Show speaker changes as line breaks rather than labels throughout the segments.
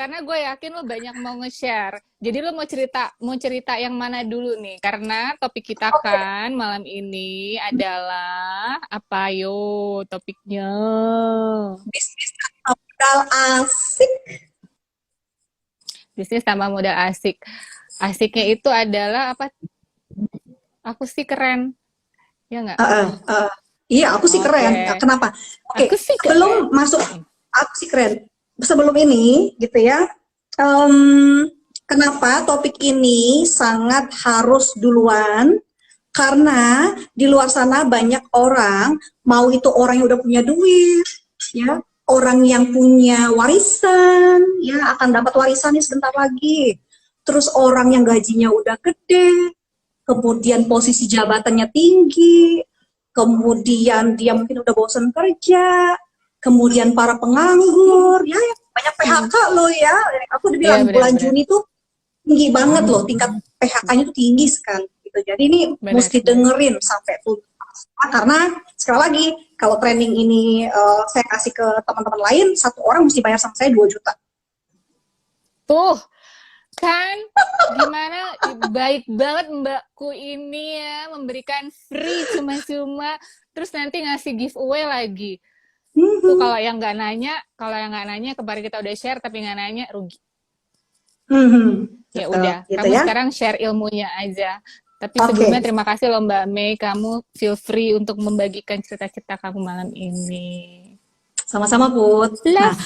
karena gue yakin lo banyak mau nge-share. Jadi lo mau cerita yang mana dulu nih? Karena topik kita
Oke,
kan malam ini adalah apa yo topiknya?
bisnis modal asik.
Bisnis sama modal asik. Asiknya itu adalah apa? Aku sih keren, ya nggak?
Heeh, heeh. Iya, aku sih keren. Ya,
Oke,
kenapa? Oke,
aku sih
sebelum
keren.
masuk, aku sih keren. Sebelum ini, gitu ya. em, Kenapa topik ini sangat harus duluan? Karena di luar sana banyak orang, mau itu orang yang udah punya duit, ya, orang yang punya warisan, ya akan dapat warisan nih sebentar lagi. Terus orang yang gajinya udah gede, kemudian posisi jabatannya tinggi, kemudian dia mungkin udah bosan kerja, kemudian para penganggur, ya banyak PHK loh ya. Aku udah
Iya
bilang bulan
benar-benar,
Juni tuh tinggi banget loh, tingkat PHK-nya tuh tinggi sekali. Gitu. Jadi ini mesti
benar-benar.
dengerin sampai tuntas. Karena sekali lagi, kalau training ini saya kasih ke teman-teman lain, satu orang mesti bayar sama saya 2 juta.
Tuh, kan gimana baik banget mbakku ini ya memberikan free cuma-cuma terus nanti ngasih giveaway lagi tuh
Hmm,
kalau yang nggak nanya kemarin kita udah share tapi nggak nanya rugi ya
betul,
udah
gitu
kamu
ya.
sekarang share ilmunya aja tapi
Oke,
sebelumnya terima kasih loh Mbak Mei kamu feel free untuk membagikan cerita-cerita kamu malam ini
sama-sama Put. Nah,
love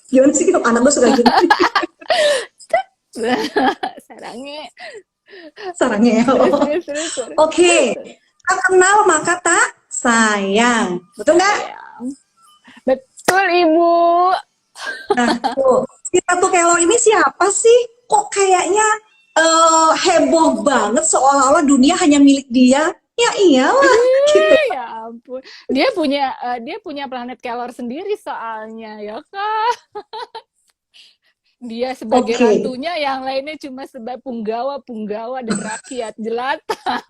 gimana sih kalau anak gue suka gini?
sarangnya
Sarangnya.
terus terus terus terus
Oke, tak kenal maka tak sayang. Betul nggak?
sayang betul ibu.
Nah, tuh. Si Ratu Kelor ini siapa sih? Kok kayaknya heboh banget seolah-olah dunia hanya milik dia? Ya iyalah, gitu.
Ya ampun. Dia punya planet Kelor sendiri soalnya ya kan. Dia sebagai
Oke,
ratunya yang lainnya cuma sebagai punggawa dan rakyat jelata.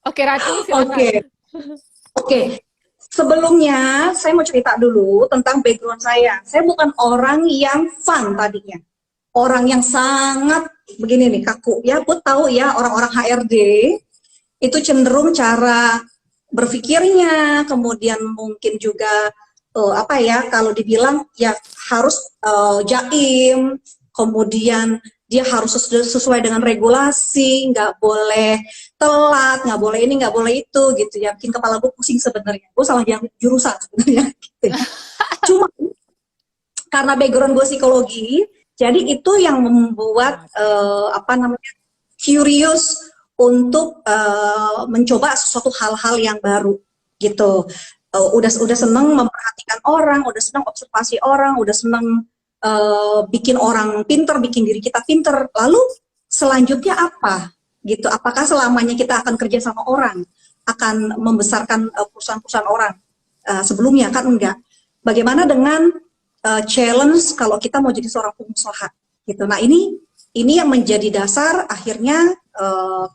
Oke ratu silakan.
oke, oke. Sebelumnya, saya mau cerita dulu tentang background saya. Saya bukan orang yang fun tadinya. Orang yang sangat begini nih, kaku. Ya, Put tahu ya, orang-orang HRD itu cenderung cara berpikirnya, kemudian mungkin juga apa ya, kalau dibilang ya harus jaim, kemudian dia harus sesuai dengan regulasi, nggak boleh telat, nggak boleh ini, nggak boleh itu, gitu ya. Bikin kepala gue pusing sebenarnya. Gue salah jurusan sebenarnya, gitu ya. Cuma karena background gue psikologi, jadi itu yang membuat apa namanya curious untuk mencoba sesuatu hal-hal yang baru gitu. Udah seneng memperhatikan orang, udah seneng observasi orang, udah seneng bikin orang pinter, bikin diri kita pinter. Lalu selanjutnya apa? Gitu. Apakah selamanya kita akan kerja sama orang, akan membesarkan perusahaan-perusahaan orang? Sebelumnya kan enggak. Bagaimana dengan challenge kalau kita mau jadi seorang pengusaha gitu. Nah ini yang menjadi dasar akhirnya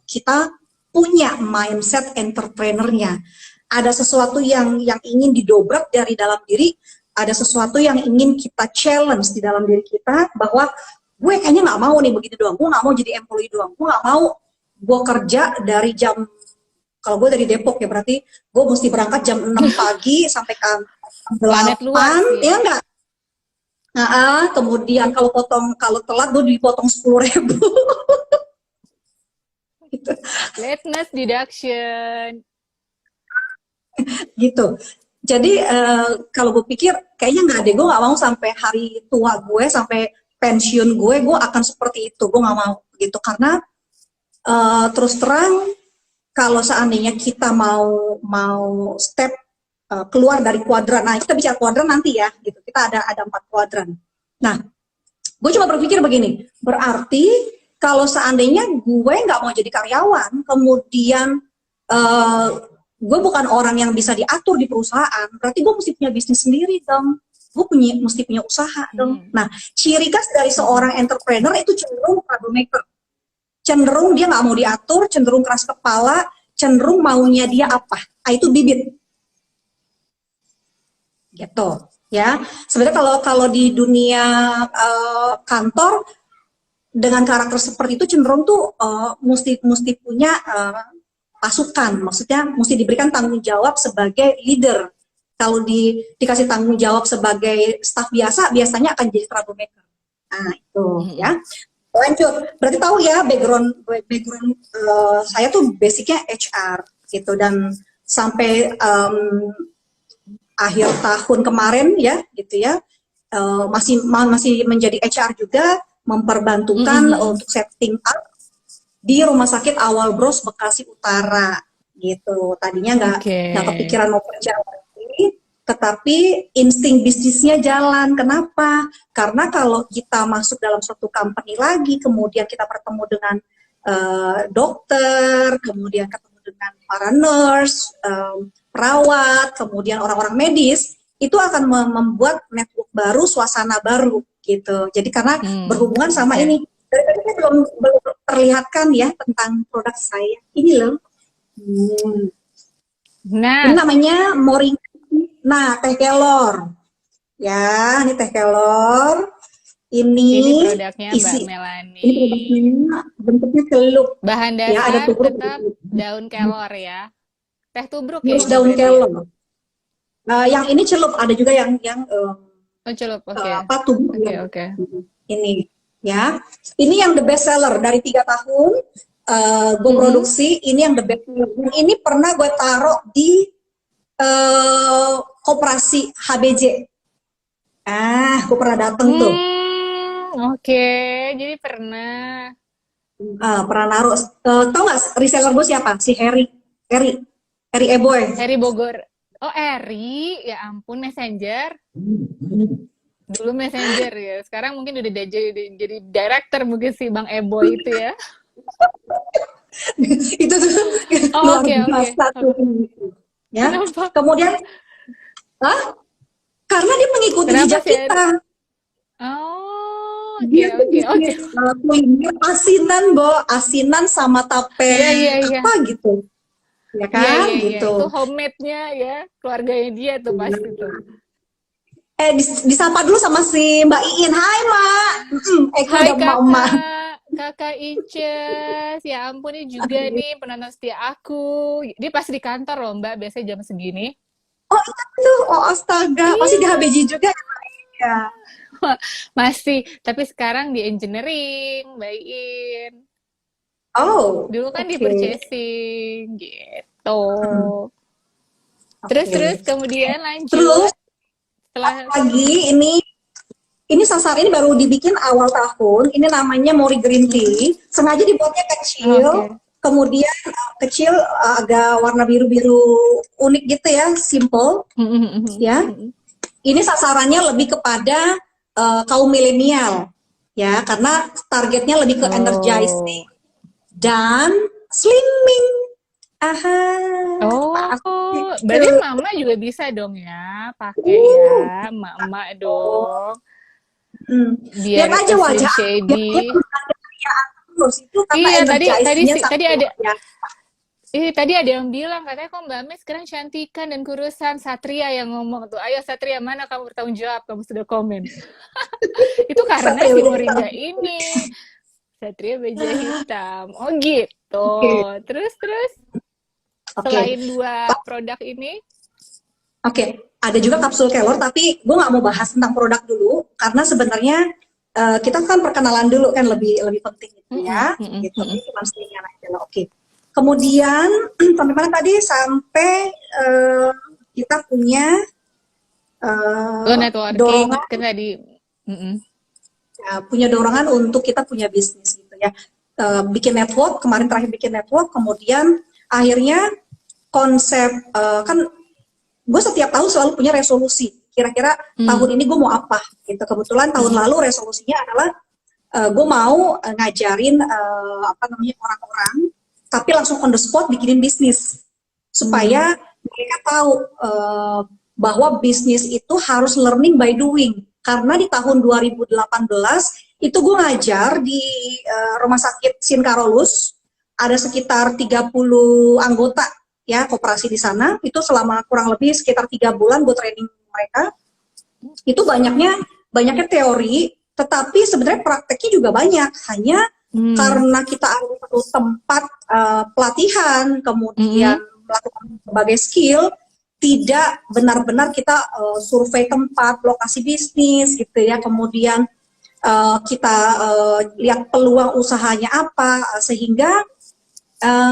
kita punya mindset entrepreneurnya. Ada sesuatu yang ingin didobrak dari dalam diri, ada sesuatu yang ingin kita challenge di dalam diri kita bahwa gue kayaknya nggak mau nih begitu doang, gue nggak mau jadi employee doang, gue nggak mau gue kerja dari jam kalau gue dari Depok ya berarti gue mesti berangkat jam 6 pagi sampai jam
Planet luar
8
sih
ya
ya.
enggak. Nah, kemudian kalau telat gue dipotong 10.000 gitu.
Lateness deduction.
Gitu. Jadi kalau gue pikir kayaknya nggak deh, gue nggak mau sampai hari tua gue, sampai pensiun gue akan seperti itu. Gue nggak mau gitu karena terus terang kalau seandainya kita mau mau step keluar dari kuadran, nah kita bicara kuadran nanti ya, gitu. Kita ada 4 kuadran. Nah, gue cuma berpikir begini, berarti kalau seandainya gue nggak mau jadi karyawan, kemudian uh, gue bukan orang yang bisa diatur di perusahaan, berarti gue mesti punya bisnis sendiri dong. Gue mesti punya usaha dong.
Hmm.
Nah, ciri khas dari
Hmm.
seorang entrepreneur itu cenderung troublemaker. Cenderung dia nggak mau diatur, cenderung keras kepala, cenderung maunya dia apa. Nah, itu bibit. gitu ya. Sebenarnya kalau kalau di dunia kantor dengan karakter seperti itu cenderung tuh mesti mesti punya pasukan, maksudnya mesti diberikan tanggung jawab sebagai leader. Kalau dikasih tanggung jawab sebagai staff biasa, biasanya akan jadi troublemaker. Nah itu
Mm-mm.
ya. Lanjut, berarti tahu ya background saya tuh basicnya HR gitu, dan sampai akhir tahun kemarin ya gitu ya, masih menjadi HR juga, memperbantukan
Mm-mm.
untuk setting up di Rumah Sakit Awal Bros Bekasi Utara gitu. Tadinya
Oke.
nggak kepikiran mau kerja lagi, tetapi insting bisnisnya jalan. Kenapa? Karena kalau kita masuk dalam suatu company lagi, kemudian kita bertemu dengan dokter, kemudian ketemu dengan para nurse, perawat, kemudian orang-orang medis, itu akan membuat network baru, suasana baru gitu. Jadi karena berhubungan sama
Oke.
ini, dari tadi saya belum terlihatkan ya tentang produk saya. Ini loh. Ini
Nah,
namanya moringa. Nah, teh kelor. Ya, ini teh kelor. Ini
ini produknya Mbak
isi. Ini
Melani.
produknya bentuknya celup.
Bahan
Ya, ada
dasar
tubruk.
tetap daun kelor ya. Teh tubruk ya
Terus
ini
daun
berarti ya.
kelor. Yang ini celup. Ada juga yang
Oh, celup. Oke.
apa tubruk
Oke,
ya.
oke.
Ini ya. Ini yang the best seller dari 3 tahun. Gue
Mm-mm.
produksi. Ini yang the best seller. Yang ini pernah gue taruh di koperasi HBJ. Gue pernah dateng tuh.
Oke. Jadi pernah.
Pernah naruh. Tau nggak reseller gue siapa? Si Harry. Harry. Harry Eboy.
Eri Bogor. Oh, Eri. Ya ampun, Messenger. Dulu Messenger ya. Sekarang mungkin udah jadi director mungkin si Bang Ebo itu ya.
Itu tuh
Oh,
luar
oke, oke.
biasa tuh. Ya.
Kenapa?
Kemudian, karena dia mengikuti
Kenapa
jejak
sih Eri?
kita.
Oh, oke,
Dia tuh
oke, oke.
bisnis kuliner asinan, asinan sama tape
Iya, iya, iya.
apa gitu. Ya
Iya,
kan?
iya, iya. Itu
Gitu.
homemade-nya ya. Keluarganya dia tuh pasti tuh.
Disapa dulu sama si Mbak Iin. Hai, Mak. Eko
Hai
udah emak-emak.
kakak, kakak Inces. Ya ampun, ini juga nih penonton setia aku. Dia pasti di kantor loh Mbak, biasanya jam segini.
Oh, itu. Oh, astaga. Pasti di
Iya,
HBJ juga ya.
masih. Tapi sekarang di engineering, Mbak Iin.
Oh,
Dulu kan di
oke.
purchasing, gitu. Terus,
Oke.
terus, kemudian
Terus
lanjut. Setelah,
lagi ini sasar ini baru dibikin awal tahun. Ini namanya Mori Green Tea. Sengaja dibuatnya
oke.
kecil, kemudian kecil, agak warna biru-biru unik gitu ya, simple ya. Ini sasarannya lebih kepada kaum milenial ya, karena targetnya lebih ke
Oh.
energizing dan slimming. Aha,
Oh,
pasti
berarti
tuh.
mama juga bisa dong ya, pakai ya, emak-emak dong,
Lihat
biar
aja
slim
wajah aku, biar dia
shady.
terus itu karena
Iya, tadi
energizingnya
sih,
sangat luar biasa.
tadi ada yang bilang katanya kok Mbak Mes sekarang cantikan dan kurusan. Satria yang ngomong tuh, ayo Satria mana kamu bertanggung jawab, kamu sudah komen. Itu karena
Satria
si
udah
Moringa
hitam.
ini, Satria Baja Hitam. Oh gitu.
Oke,
Terus
oke,
selain dua produk ini,
oke. Ada juga kapsul kelor, tapi gue nggak mau bahas tentang produk dulu karena sebenarnya kita kan perkenalan dulu kan lebih lebih penting gitu
mm-mm,
ya.
mm-mm,
Gitu.
mm-mm.
Ini cuma selingan aja lah. Oke. Kemudian sampai mana tadi? Sampai kita punya
Lo networking
dorongan,
kan tadi. Mm-mm.
ya, punya dorongan untuk kita punya bisnis gitu ya. Bikin network, kemarin terakhir bikin network, kemudian akhirnya konsep kan gue setiap tahun selalu punya resolusi. Kira-kira tahun ini gue mau apa? Gitu. Kebetulan tahun
Mm-mm.
lalu resolusinya adalah gue mau ngajarin apa namanya orang-orang, tapi langsung on the spot bikinin bisnis supaya mereka tahu bahwa bisnis itu harus learning by doing. Karena di tahun 2018 itu gue ngajar di Rumah Sakit Sin Carolus, ada sekitar 30 anggota ya koperasi di sana. Itu selama kurang lebih sekitar 3 bulan gue training mereka itu banyaknya teori, tetapi sebenarnya prakteknya juga banyak. Hanya karena kita ada di satu tempat pelatihan, kemudian melakukan berbagai skill, tidak benar-benar kita survei tempat, lokasi bisnis gitu ya, kemudian kita lihat peluang usahanya apa, sehingga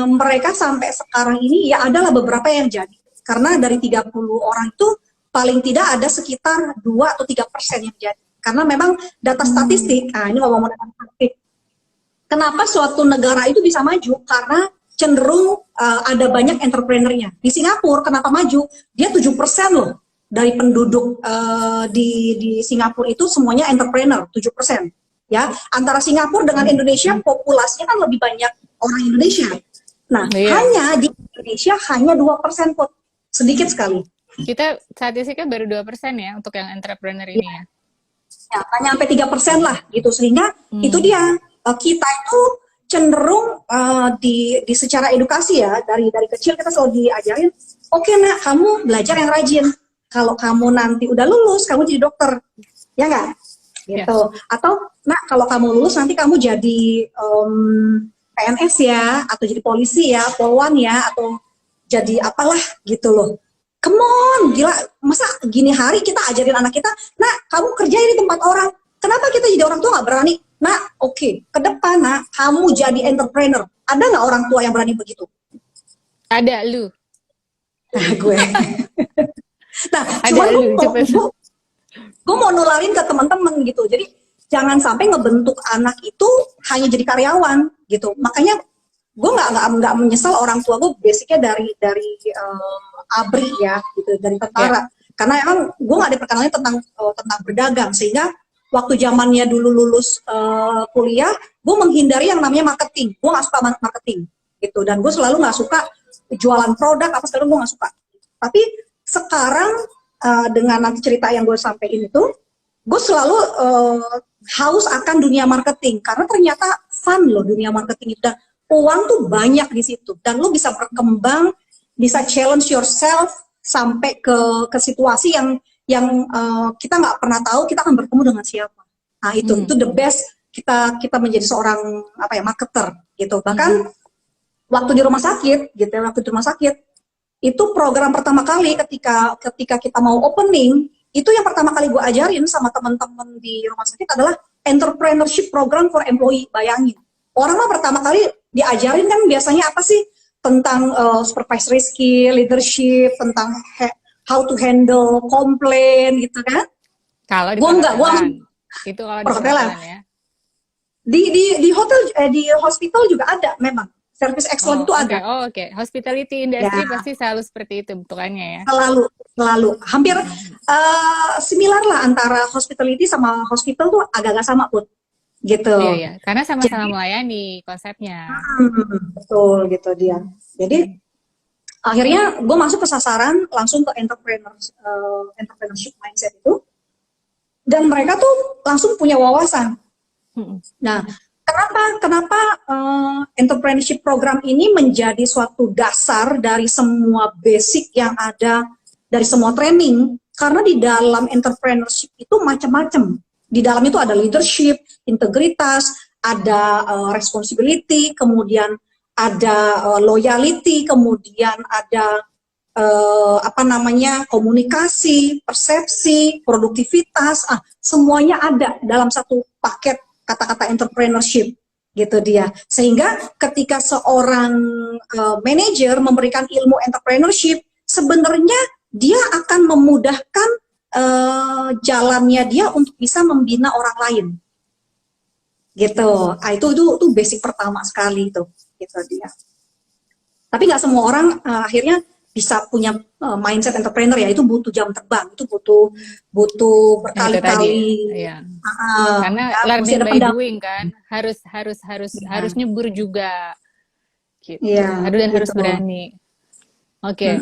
mereka sampai sekarang ini ya adalah beberapa yang jadi. Karena dari 30 orang itu paling tidak ada sekitar 2 atau 3% yang jadi. Karena memang data statistik, nah ini ngomong data statistik, kenapa suatu negara itu bisa maju? Karena cenderung ada banyak entrepreneurnya. Di Singapura kenapa maju? Dia 7% loh dari penduduk di Singapura itu semuanya entrepreneur, 7%. Ya, antara Singapura dengan Indonesia populasinya kan lebih banyak orang Indonesia. Nah, hanya di Indonesia hanya 2% kok. Sedikit sekali.
Kita statistiknya baru 2% ya untuk yang entrepreneur ini ya.
Ya, hanya sampai 3% lah gitu. Sehingga itu dia, kita itu cenderung di secara edukasi ya, dari kecil kita selalu diajarin, oke nak, kamu belajar yang rajin. Kalau kamu nanti udah lulus, kamu jadi dokter. Ya nggak? Gitu. Atau nak, kalau kamu lulus nanti kamu jadi PNS ya, atau jadi polisi ya, polwan ya, atau jadi apalah gitu loh. Come on, gila, masa gini hari kita ajarin anak kita, nah kamu kerja di tempat orang, kenapa kita jadi orang tua nggak berani? Nah, oke, ke depan nah, kamu jadi entrepreneur, ada nggak orang tua yang berani begitu?
Ada, lu.
Nah, gue. Nah, cuman gue mau nularin ke teman-teman gitu, jadi jangan sampai ngebentuk anak itu hanya jadi karyawan gitu. Makanya gue nggak menyesal orang tua gue basicnya dari ABRI ya gitu, dari tentara. Karena emang gue nggak diperkenalkan tentang berdagang, sehingga waktu zamannya dulu lulus kuliah, gue menghindari yang namanya marketing. Gue nggak suka marketing gitu, dan gue selalu nggak suka jualan produk apa segala, gue nggak suka. Tapi sekarang dengan nanti cerita yang gue sampaikan itu, gue selalu haus akan dunia marketing, karena ternyata fun loh dunia marketing itu, dan uang tuh banyak di situ, dan lo bisa berkembang, bisa challenge yourself sampai ke situasi yang kita nggak pernah tahu kita akan bertemu dengan siapa. Nah itu the best, kita menjadi seorang apa ya, marketer gitu. Bahkan waktu di rumah sakit gitu ya, itu program pertama kali ketika kita mau opening, itu yang pertama kali gue ajarin sama teman-teman di rumah sakit adalah entrepreneurship program for employee. Bayangin, orang mah pertama kali diajarin kan biasanya apa sih, tentang supervisory skill, leadership, tentang how to handle komplain gitu kan.
Kalau di itu kalau di perhotelan ya.
Di hotel, di hospital juga ada memang. Service excellent itu ada.
Oke. Hospitality industry pasti selalu seperti itu bentukannya ya.
Selalu. Hampir similar lah antara hospitality sama hospital tuh agak-agak sama pun. Gitu.
Iya. Karena sama-sama melayani konsepnya.
Betul gitu dia. Jadi akhirnya gue masuk ke sasaran langsung ke entrepreneurship mindset itu, dan mereka tuh langsung punya wawasan. Nah, kenapa entrepreneurship program ini menjadi suatu dasar dari semua basic yang ada, dari semua training? Karena di dalam entrepreneurship itu macam-macam. Di dalam itu ada leadership, integritas, ada responsibility, kemudian ada loyalty, kemudian ada komunikasi, persepsi, produktivitas, semuanya ada dalam satu paket kata-kata entrepreneurship gitu dia. Sehingga ketika seorang manajer memberikan ilmu entrepreneurship, sebenarnya dia akan memudahkan jalannya dia untuk bisa membina orang lain. Gitu. Itu basic pertama sekali itu, gitu dia. Tapi nggak semua orang akhirnya bisa punya mindset entrepreneur ya, itu butuh jam terbang, itu butuh berkali-kali.
Iya. Karena learning by doing kan, harus nyebur juga. Gitu.
Iya,
harus berani. Oke.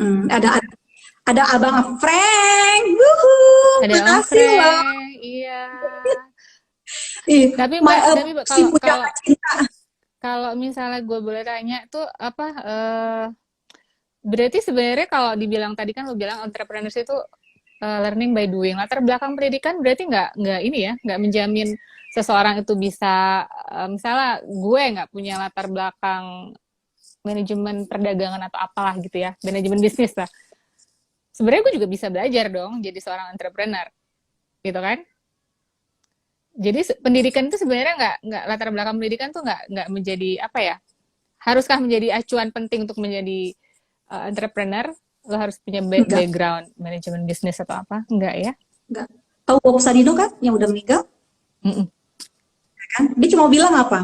Ada Abang Frank,
ada Abang Frank, iya. Tapi kalau misalnya gue boleh tanya tuh berarti sebenarnya kalau dibilang tadi kan lo bilang entrepreneurs itu learning by doing. Latar belakang pendidikan berarti nggak ini ya, nggak menjamin seseorang itu bisa, misalnya gue nggak punya latar belakang manajemen perdagangan atau apalah gitu ya, manajemen bisnis lah. Sebenarnya gue juga bisa belajar dong jadi seorang entrepreneur, gitu kan? Jadi pendidikan itu sebenarnya nggak latar belakang pendidikan tuh nggak menjadi apa ya? Haruskah menjadi acuan penting untuk menjadi entrepreneur? Lo harus punya
Enggak,
background manajemen bisnis atau apa? Enggak ya?
enggak. Tahu Bob Sadino kan yang udah meninggal
Mm-mm.
kan? Dia cuma bilang apa?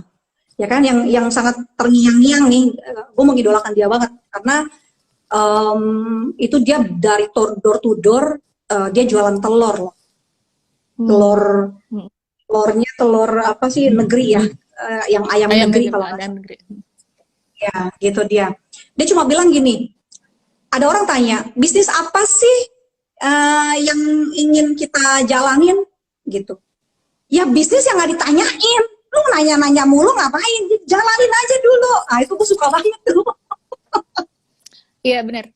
Ya kan yang sangat terngiang-ngiang nih, gue mengidolakan dia banget karena itu dia dari door to door, dia jualan telur loh. Telur
Hmm.
telurnya telur apa sih negeri ya, yang ayam
Ayam
negeri
negeri,
kalau nggak
ayam
salah.
negeri.
Ya, gitu dia. Dia cuma bilang gini, ada orang tanya, bisnis apa sih yang ingin kita jalanin gitu. Ya bisnis yang nggak ditanyain. Lu nanya-nanya mulu ngapain? Jalanin aja dulu. Ah itu gue suka banget tuh.
Iya benar.